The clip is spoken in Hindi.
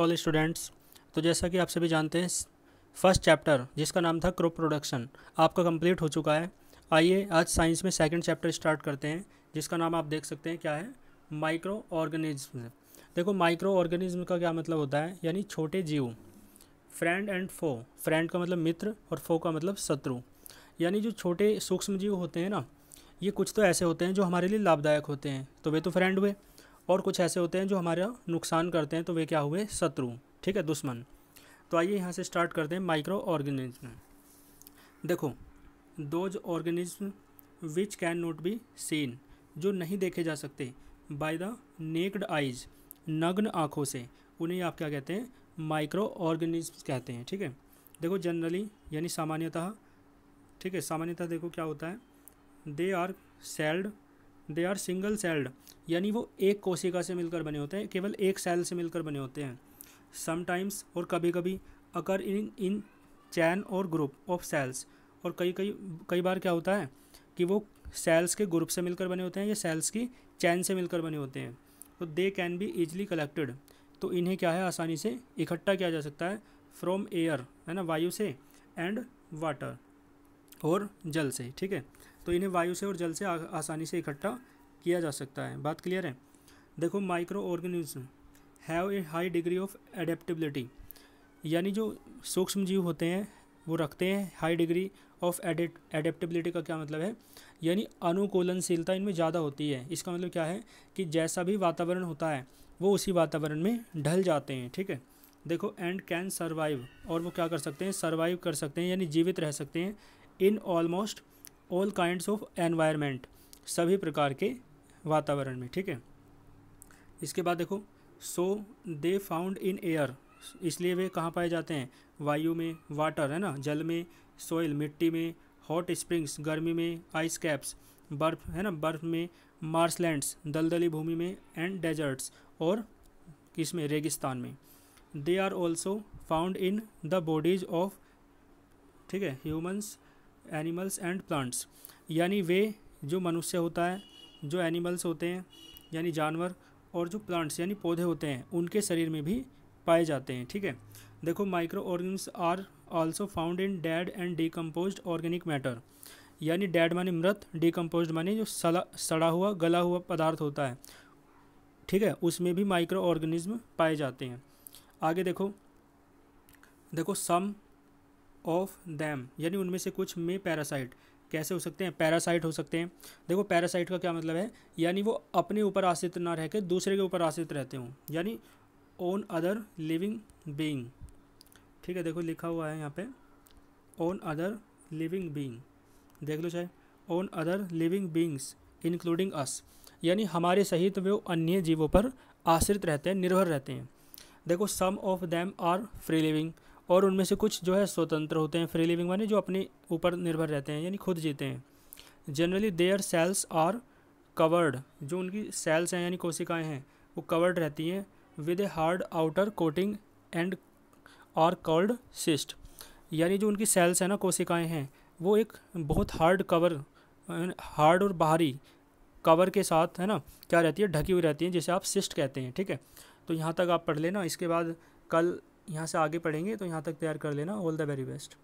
All students. तो जैसा कि आप सभी जानते हैं, फर्स्ट चैप्टर जिसका नाम था क्रॉप प्रोडक्शन आपका कंप्लीट हो चुका है। आइए आज साइंस में सेकंड चैप्टर स्टार्ट करते हैं, जिसका नाम आप देख सकते हैं क्या है, माइक्रो ऑर्गेनिज्म। देखो माइक्रो ऑर्गेनिज्म का क्या मतलब होता है, यानी छोटे जीव। फ्रेंड एंड फो, फ्रेंड का मतलब मित्र और फो का मतलब शत्रु। यानी जो छोटे सूक्ष्म जीव होते हैं ना, ये कुछ तो ऐसे होते हैं जो हमारे लिए लाभदायक होते हैं, तो वे तो फ्रेंड हुए, और कुछ ऐसे होते हैं जो हमारा नुकसान करते हैं, तो वे क्या हुए, शत्रु। ठीक है, दुश्मन। तो आइए यहाँ से स्टार्ट करते हैं माइक्रो ऑर्गेनिज्म। देखो, those organism which can not be seen, जो नहीं देखे जा सकते बाय द नेक्ड आइज, नग्न आँखों से, उन्हें आप क्या कहते हैं, माइक्रो ऑर्गेनिज्म कहते हैं। ठीक है, देखो जनरली यानी सामान्यतः, ठीक है, सामान्यतः देखो क्या होता है, they are celled, they are single celled, यानी वो एक कोशिका से मिलकर बने होते हैं, केवल एक सेल से मिलकर बने होते हैं। समटाइम्स, और कभी कभी, अकर इन चैन और ग्रुप ऑफ सेल्स, और कई बार क्या होता है कि वो सेल्स के ग्रुप से मिलकर बने होते हैं या सेल्स की चैन से मिलकर बने होते हैं। तो they can be easily collected, तो इन्हें क्या है, आसानी से इकट्ठा किया जा सकता है, फ्रॉम एयर, है ना, वायु से, एंड वाटर, और जल से। ठीक है, तो इन्हें वायु से और जल से आसानी से इकट्ठा किया जा सकता है। बात क्लियर है। देखो micro organism have a high degree of adaptability, यानी जो सूक्ष्म जीव होते हैं वो रखते हैं हाई डिग्री ऑफ एडेप्टेबिलिटी। का क्या मतलब है, यानी अनुकूलनशीलता इनमें ज़्यादा होती है। इसका मतलब क्या है कि जैसा भी वातावरण होता है वो उसी वातावरण में ढल जाते हैं। ठीक है, देखो एंड कैन सर्वाइव, और वो क्या कर सकते हैं, सर्वाइव कर सकते हैं, यानी जीवित रह सकते हैं, in almost all kinds of environment, सभी प्रकार के वातावरण में। ठीक है, इसके बाद देखो, सो दे फाउंड इन एयर, इसलिए वे कहाँ पाए जाते हैं, वायु में, वाटर है ना, जल में, सोइल मिट्टी में, हॉट स्प्रिंग्स गर्मी में, आइस कैप्स बर्फ है ना, बर्फ में, मार्शलैंड्स दलदली भूमि में, एंड डेजर्ट्स, और किसमें, रेगिस्तान में। They are also found in the bodies of, ठीक है, ह्यूमंस, एनिमल्स एंड प्लांट्स, यानी वे जो मनुष्य होता है, जो एनिमल्स होते हैं यानी जानवर, और जो प्लांट्स यानी पौधे होते हैं, उनके शरीर में भी पाए जाते हैं। ठीक है, देखो micro organisms are also found in dead and decomposed organic matter, यानी डेड माने मृत, डिकम्पोज्ड माने जो सड़ा हुआ गला हुआ पदार्थ होता है, ठीक है, उसमें भी माइक्रो ऑर्गेनिज्म पाए जाते हैं। आगे देखो, सम ऑफ दैम, यानी उनमें से कुछ में पैरासाइट, कैसे हो सकते हैं, पैरासाइट हो सकते हैं। देखो पैरासाइट का क्या मतलब है, यानी वो अपने ऊपर आश्रित ना रह के दूसरे के ऊपर आश्रित रहते हों, यानी ऑन अदर लिविंग बीइंग। ठीक है, देखो लिखा हुआ है यहाँ पे, ऑन अदर लिविंग बीइंग, देख लो चाहे, on other living beings including अस, यानी हमारे सहित वे अन्य जीवों पर आश्रित रहते हैं, निर्भर रहते हैं। देखो some of them are free living, और उनमें से कुछ जो है स्वतंत्र होते हैं, फ्री लिविंग माने जो अपने ऊपर निर्भर रहते हैं, यानी खुद जीते हैं। Generally their cells are covered, जो उनकी सेल्स हैं यानी कोशिकाएं हैं वो कवर्ड रहती हैं, with a hard outer coating and are called cyst, यानी जो उनकी सेल्स हैं ना, कोशिकाएं हैं, वो एक बहुत हार्ड कवर, हार्ड और बाहरी कवर के साथ है ना क्या रहती है, ढकी हुई रहती है, जिसे आप सिस्ट कहते हैं। ठीक है, तो यहाँ तक आप पढ़ लेना, इसके बाद कल यहाँ से आगे पढ़ेंगे, तो यहाँ तक तैयार कर लेना। All the very best.